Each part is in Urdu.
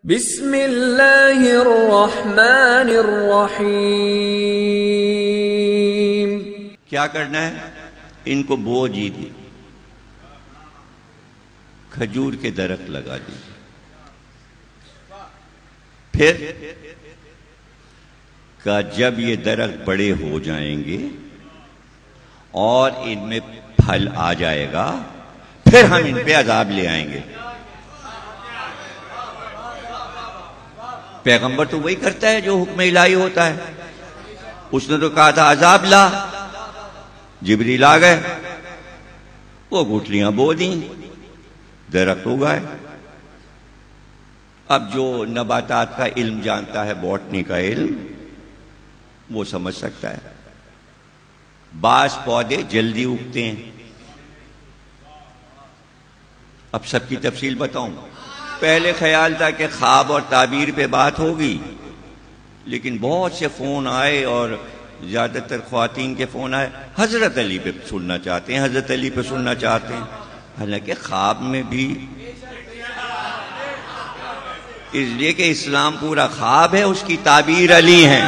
بسم اللہ الرحمن الرحیم۔ کیا کرنا ہے؟ ان کو بو جی دی، کھجور کے درخت لگا دیجیے، پھر کہ جب یہ درخت بڑے ہو جائیں گے اور ان میں پھل آ جائے گا پھر ہم ان پہ عذاب لے آئیں گے۔ پیغمبر تو وہی کرتا ہے جو حکم الہی ہوتا ہے۔ اس نے تو کہا تھا عذاب لا، جبریل آ گئے، وہ گٹھلیاں بو دیں، درخت اگائے۔ اب جو نباتات کا علم جانتا ہے، بوٹنی کا علم، وہ سمجھ سکتا ہے بعض پودے جلدی اگتے ہیں۔ اب سب کی تفصیل بتاؤں۔ پہلے خیال تھا کہ خواب اور تعبیر پہ بات ہوگی، لیکن بہت سے فون آئے اور زیادہ تر خواتین کے فون آئے، حضرت علی پہ سننا چاہتے ہیں، حضرت علی پہ سننا چاہتے ہیں۔ حالانکہ خواب میں بھی، اس لیے کہ اسلام پورا خواب ہے، اس کی تعبیر علی ہیں۔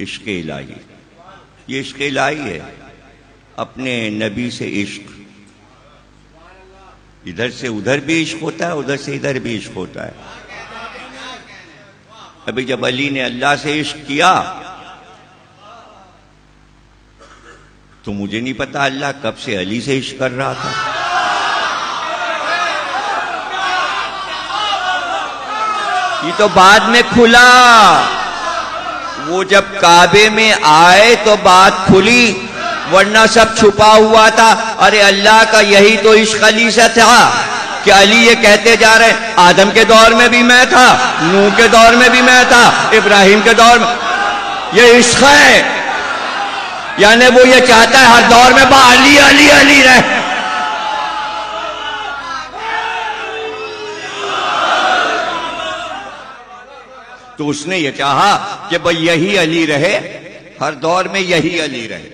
عشق الہی، یہ عشق الہی ہے، اپنے نبی سے عشق۔ ادھر سے ادھر بھی عشق ہوتا ہے، ادھر سے ادھر بھی عشق ہوتا ہے۔ ابھی جب علی نے اللہ سے عشق کیا تو مجھے نہیں پتا اللہ کب سے علی سے عشق کر رہا تھا۔ یہ تو بعد میں کھلا، وہ جب کعبے میں آئے تو بات کھلی، ورنہ سب چھپا ہوا تھا۔ ارے اللہ کا یہی تو عشق علی سے تھا کہ علی یہ کہتے جا رہے ہیں آدم کے دور میں بھی میں تھا، نوح کے دور میں بھی میں تھا، ابراہیم کے دور میں۔ یہ عشق ہے، یعنی وہ یہ چاہتا ہے ہر دور میں با علی علی علی رہے۔ تو اس نے یہ چاہا کہ بھئی یہی علی رہے، ہر دور میں یہی علی رہے۔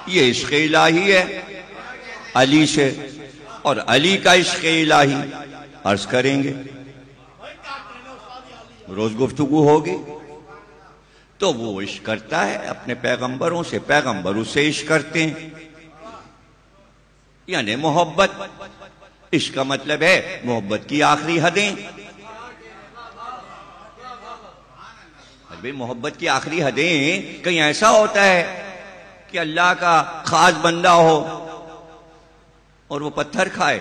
یہ عشق الہی ہے علی سے، اور علی کا عشق الہی عرض کریں گے، روز گفتگو ہوگی۔ تو وہ عشق کرتا ہے اپنے پیغمبروں سے، پیغمبر اس سے عشق کرتے ہیں، یعنی محبت۔ عشق کا مطلب ہے محبت کی آخری حدیں۔ محبت کی آخری حدیں کہیں ایسا ہوتا ہے کہ اللہ کا خاص بندہ ہو اور وہ پتھر کھائے؟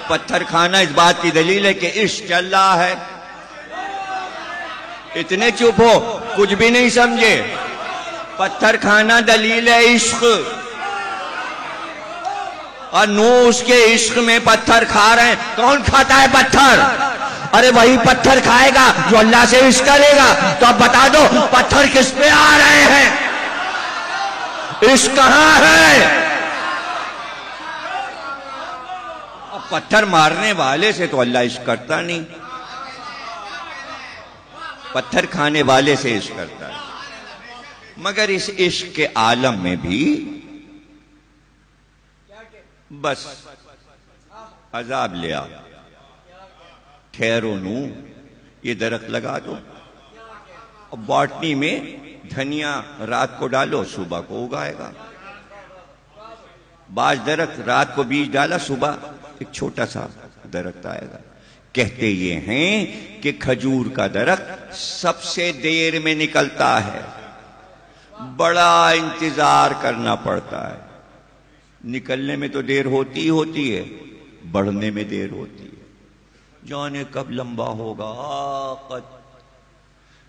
پتھر کھانا اس بات کی دلیل ہے کہ عشق چل رہا ہے۔ اتنے چپ ہو، کچھ بھی نہیں سمجھے۔ پتھر کھانا دلیل ہے عشق، اور نوح اس کے عشق میں پتھر کھا رہے ہیں۔ کون کھاتا ہے پتھر؟ ارے وہی پتھر کھائے گا جو اللہ سے عشق کرے گا۔ تو اب بتا دو پتھر کس پہ آ رہے ہیں؟ عشق کہاں ہے؟ اب پتھر مارنے والے سے تو اللہ عشق کرتا نہیں، پتھر کھانے والے سے عشق کرتا ہے۔ مگر اس عشق کے عالم میں بھی بس عذاب لیا۔ ٹھہرو نو، یہ درخت لگا دو، اور باٹنی میں دھنیا رات کو ڈالو، صبح کو اگائے گا۔ بعض درخت رات کو بیج ڈالا، صبح ایک چھوٹا سا درخت آئے گا۔ کہتے یہ ہیں کہ کھجور کا درخت سب سے دیر میں نکلتا ہے، بڑا انتظار کرنا پڑتا ہے۔ نکلنے میں تو دیر ہوتی ہی ہوتی ہے، بڑھنے میں دیر ہوتی ہے۔ جانے کب لمبا ہوگا آقت،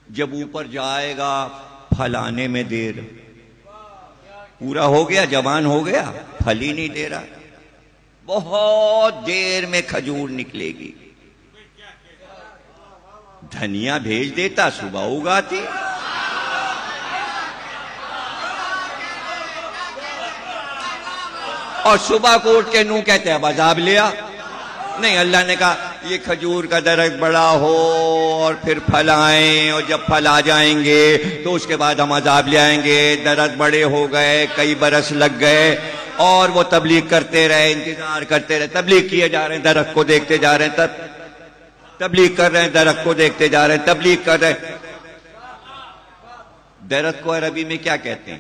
جب اوپر جائے گا پھل آنے میں دیر۔ پورا ہو گیا، جوان ہو گیا، پھل ہی نہیں دے رہا، بہت دیر میں کھجور نکلے گی۔ دھنیا بھیج دیتا، صبح اگاتی۔ اور صبح کو اٹھ کے نو کہتے ہیں اب عذاب لیا. نہیں، اللہ نے کہا یہ کھجور کا درخت بڑا ہو اور پھر پھل آئیں، اور جب پھل آ جائیں گے تو اس کے بعد ہم عذاب لے آئیں گے. درخت بڑے ہو گئے، کئی برس لگ گئے، اور وہ تبلیغ کرتے رہے، انتظار کرتے رہے، تبلیغ کیے جا رہے ہیں، درخت کو دیکھتے جا رہے ہیں، تبلیغ کر رہے ہیں، درخت کو دیکھتے جا رہے ہیں، تبلیغ کر رہے ہیں. درخت کو عربی میں کیا کہتے ہیں؟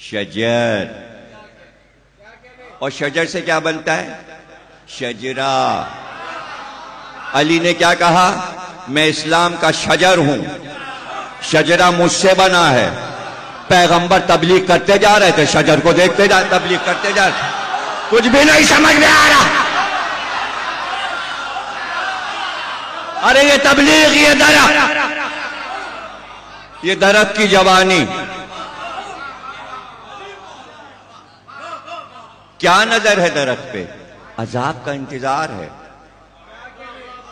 شجر. اور شجر سے کیا بنتا ہے؟ شجرہ. علی نے کیا کہا؟ میں اسلام کا شجر ہوں، شجرہ مجھ سے بنا ہے. پیغمبر تبلیغ کرتے جا رہے تھے، شجر کو دیکھتے جا، تبلیغ کرتے جا رہے، کچھ بھی نہیں سمجھ میں آ رہا. ارے یہ تبلیغ، یہ درخت، یہ درخت کی جوانی. کیا نظر ہے درخت پہ؟ عذاب کا انتظار ہے.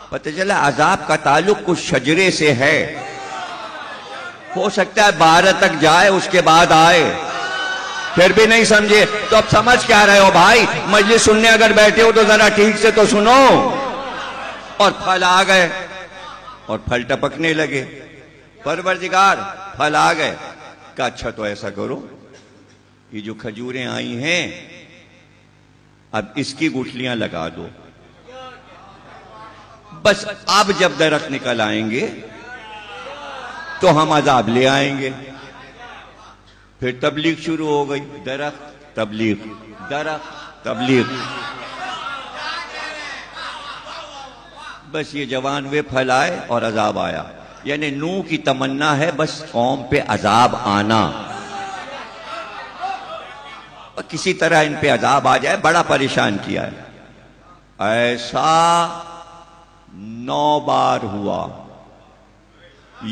پتہ چلا عذاب کا تعلق کچھ شجرے سے ہے. ہو سکتا ہے 12 تک جائے، اس کے بعد آئے. پھر بھی نہیں سمجھے تو اب سمجھ کیا رہے ہو بھائی؟ مجلس سننے اگر بیٹھے ہو تو ذرا ٹھیک سے تو سنو. اور پھل آ گئے، اور پھل ٹپکنے لگے. پروردگار پھل آ گئے، کہ اچھا تو ایسا کرو، یہ جو کھجوریں آئی ہیں اب اس کی گٹھلیاں لگا دو. بس اب جب درخت نکل آئیں گے تو ہم عذاب لے آئیں گے. پھر تبلیغ شروع ہو گئی، درخت تبلیغ، درخت تبلیغ. بس یہ جوان ہوئے، پھل آئے اور عذاب آیا. یعنی نوح کی تمنا ہے بس قوم پہ عذاب آنا، کسی طرح ان پہ عذاب آ جائے. بڑا پریشان کیا ہے. ایسا 9 بار ہوا،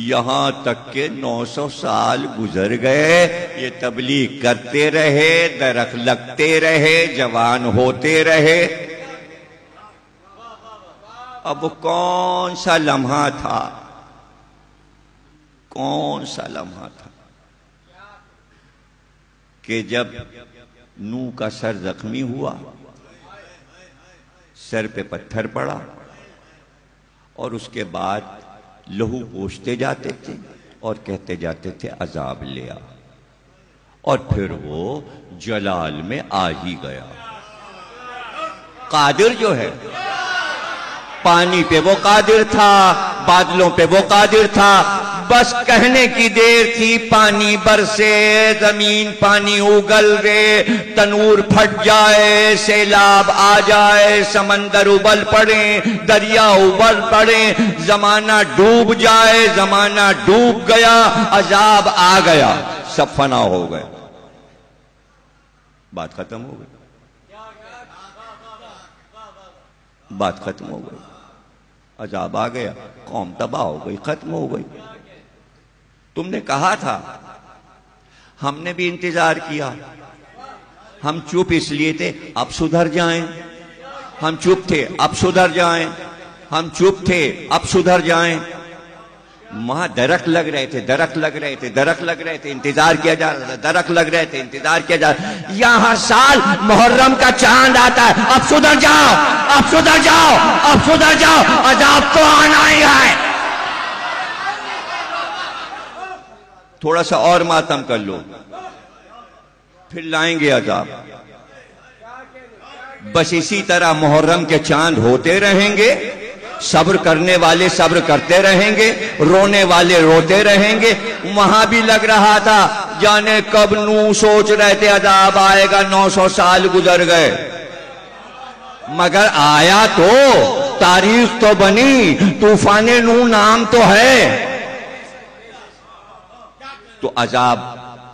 یہاں تک کہ 900 سال گزر گئے. یہ تبلیغ کرتے رہے، درخت لگتے رہے، جوان ہوتے رہے. اب وہ کون سا لمحہ تھا، کون سا لمحہ تھا کہ جب نوح کا سر زخمی ہوا، سر پہ پتھر پڑا، اور اس کے بعد لہو پوچھتے جاتے تھے اور کہتے جاتے تھے عذاب لیا. اور پھر وہ جلال میں آ ہی گیا. قادر جو ہے، پانی پہ وہ قادر تھا، بادلوں پہ وہ قادر تھا. بس کہنے کی دیر تھی، پانی برسے، زمین پانی اگل رے، تنور پھٹ جائے، سیلاب آ جائے، سمندر ابل پڑے، دریا ابل پڑے، زمانہ ڈوب جائے. زمانہ ڈوب گیا، عذاب آ گیا، سب فنا ہو گئے، بات ختم ہو گئی، بات ختم ہو گئی. عذاب آ گیا، قوم تباہ ہو گئی، ختم ہو گئی. تم نے کہا تھا، ہم نے بھی انتظار کیا. ہم چپ اس لیے تھے اب سدھر جائیں، ہم چپ تھے اب سدھر جائیں، ہم چپ تھے اب سدھر جائیں. وہاں درخت لگ رہے تھے، درخت لگ رہے تھے، درخت لگ رہے تھے، انتظار کیا جا رہا تھا، درخت لگ رہے تھے، انتظار کیا جا رہا تھا. یہاں ہر سال محرم کا چاند آتا ہے، اب سدھر جاؤ، اب سدھر جاؤ، اب سدھر جاؤ، عذاب تو آنا ہی ہے. تھوڑا سا اور ماتم کر لو، پھر لائیں گے عذاب. بس اسی طرح محرم کے چاند ہوتے رہیں گے، صبر کرنے والے صبر کرتے رہیں گے، رونے والے روتے رہیں گے. وہاں بھی لگ رہا تھا جانے کب نوح سوچ رہے تھے عذاب آئے گا، 900 سال گزر گئے، مگر آیا تو، تاریخ تو بنی، طوفان نوح نام تو ہے. تو عذاب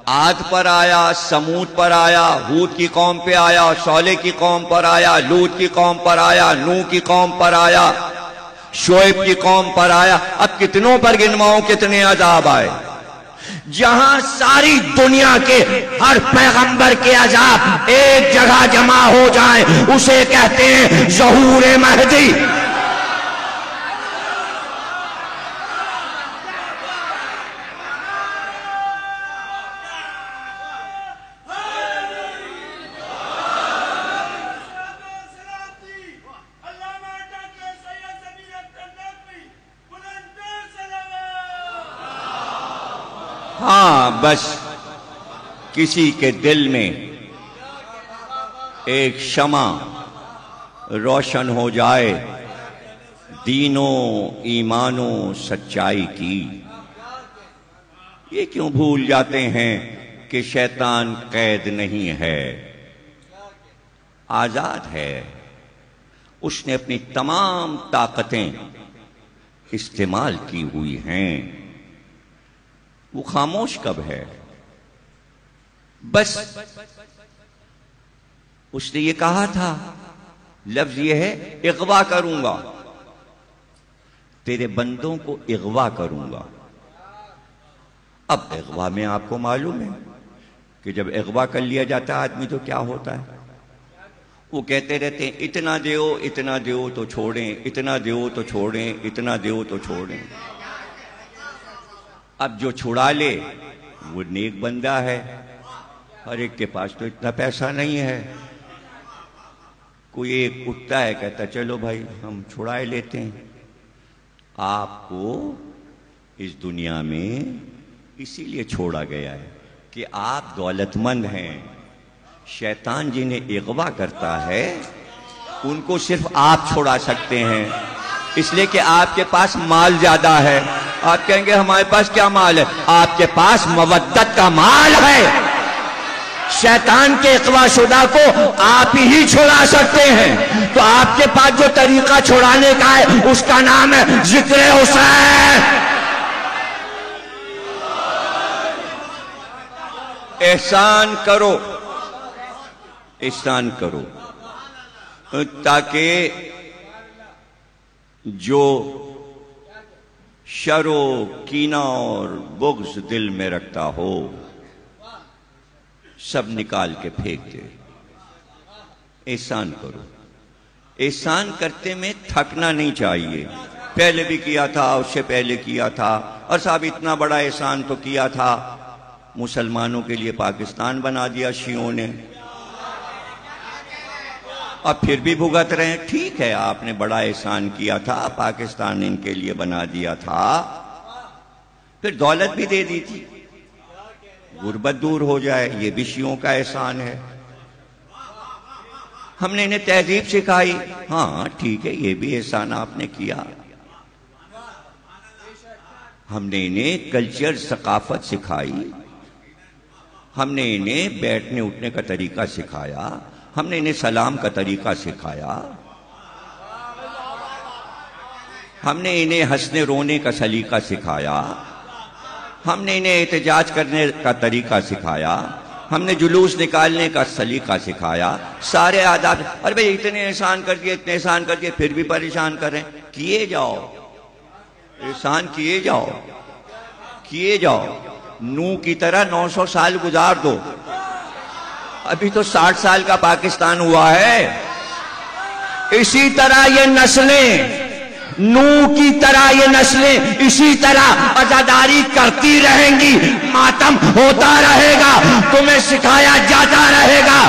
عاد پر آیا، سمود پر آیا، ہود کی قوم پہ آیا، صالح کی قوم پر آیا، لوط کی قوم پر آیا، نوح کی قوم پر آیا، شعیب کی قوم پر آیا. اب کتنوں پر گنواؤں کتنے عذاب آئے. جہاں ساری دنیا کے ہر پیغمبر کے عذاب ایک جگہ جمع ہو جائیں، اسے کہتے ہیں ظہور مہدی. بس کسی کے دل میں ایک شمع روشن ہو جائے دین و ایمان و سچائی کی. یہ کیوں بھول جاتے ہیں کہ شیطان قید نہیں ہے، آزاد ہے. اس نے اپنی تمام طاقتیں استعمال کی ہوئی ہیں. وہ خاموش کب ہے؟ بس اس نے یہ کہا تھا، لفظ یہ ہے اغوا کروں گا، تیرے بندوں کو اغوا کروں گا. اب اغوا میں آپ کو معلوم ہے کہ جب اغوا کر لیا جاتا ہے آدمی تو کیا ہوتا ہے. وہ کہتے رہتے ہیں اتنا دیو اتنا دیو تو چھوڑیں، اتنا دیو تو چھوڑیں، اتنا دیو تو چھوڑیں. اب جو چھڑا لے وہ نیک بندہ ہے. ہر ایک کے پاس تو اتنا پیسہ نہیں ہے. کوئی ایک اٹھتا ہے کہتا چلو بھائی ہم چھڑائے لیتے ہیں. آپ کو اس دنیا میں اسی لیے چھوڑا گیا ہے کہ آپ دولت مند ہیں. شیطان جنہیں اغوا کرتا ہے ان کو صرف آپ چھوڑا سکتے ہیں، اس لیے کہ آپ کے پاس مال زیادہ ہے. آپ کہیں گے ہمارے پاس کیا مال ہے؟ آپ کے پاس مودت کا مال ہے. شیطان کے اغوا شدہ کو آپ ہی چھوڑا سکتے ہیں. تو آپ کے پاس جو طریقہ چھوڑانے کا ہے اس کا نام ہے ذکر حسین. احسان کرو، احسان کرو، تاکہ جو شر و کینہ اور بغض دل میں رکھتا ہو سب نکال کے پھینک دے. احسان کرو. احسان کرتے میں تھکنا نہیں چاہیے. پہلے بھی کیا تھا، اس سے پہلے کیا تھا، اور صاحب اتنا بڑا احسان تو کیا تھا، مسلمانوں کے لیے پاکستان بنا دیا شیعوں نے، اب پھر بھی بھگت رہے ہیں. ٹھیک ہے آپ نے بڑا احسان کیا تھا، پاکستان ان کے لیے بنا دیا تھا، پھر دولت بھی دے دی تھی، غربت دور ہو جائے، یہ بھی شیعوں کا احسان ہے. ہم نے انہیں تہذیب سکھائی، ہاں ٹھیک ہے یہ بھی احسان آپ نے کیا. ہم نے انہیں کلچر ثقافت سکھائی، ہم نے انہیں بیٹھنے اٹھنے کا طریقہ سکھایا، ہم نے انہیں سلام کا طریقہ سکھایا، ہم نے انہیں ہنسنے رونے کا سلیقہ سکھایا، ہم نے انہیں احتجاج کرنے کا طریقہ سکھایا، ہم نے جلوس نکالنے کا سلیقہ سکھایا. سارے آداب. ارے بھئی اتنے احسان کر دیے، اتنے احسان کر دیے، پھر بھی پریشان کر رہے ہیں. کیے جاؤ احسان، کیے جاؤ، کیے جاؤ. نوح کی طرح 900 سال گزار دو. ابھی تو 60 سال کا پاکستان ہوا ہے. اسی طرح یہ نسلیں، نوح کی طرح یہ نسلیں اسی طرح عزاداری کرتی رہیں گی، ماتم ہوتا رہے گا، تمہیں سکھایا جاتا رہے گا.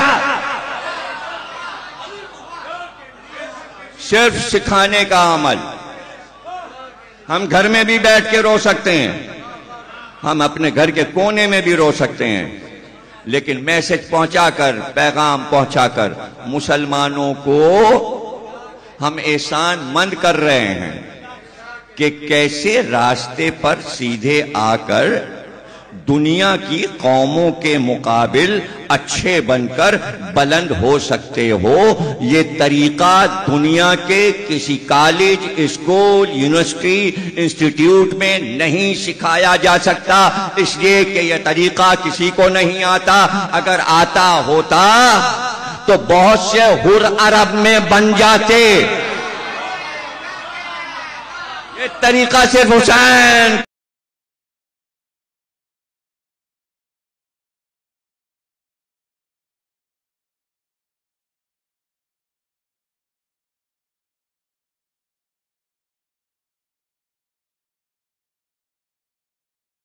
صرف سکھانے کا عمل. ہم گھر میں بھی بیٹھ کے رو سکتے ہیں، ہم اپنے گھر کے کونے میں بھی رو سکتے ہیں، لیکن میسج پہنچا کر، پیغام پہنچا کر مسلمانوں کو ہم احسان مند کر رہے ہیں کہ کیسے راستے پر سیدھے آ کر دنیا کی قوموں کے مقابل اچھے بن کر بلند ہو سکتے ہو. یہ طریقہ دنیا کے کسی کالج، اسکول، یونیورسٹی، انسٹیٹیوٹ میں نہیں سکھایا جا سکتا، اس لیے کہ یہ طریقہ کسی کو نہیں آتا. اگر آتا ہوتا تو بہت سے حر عرب میں بن جاتے. یہ طریقہ صرف حسین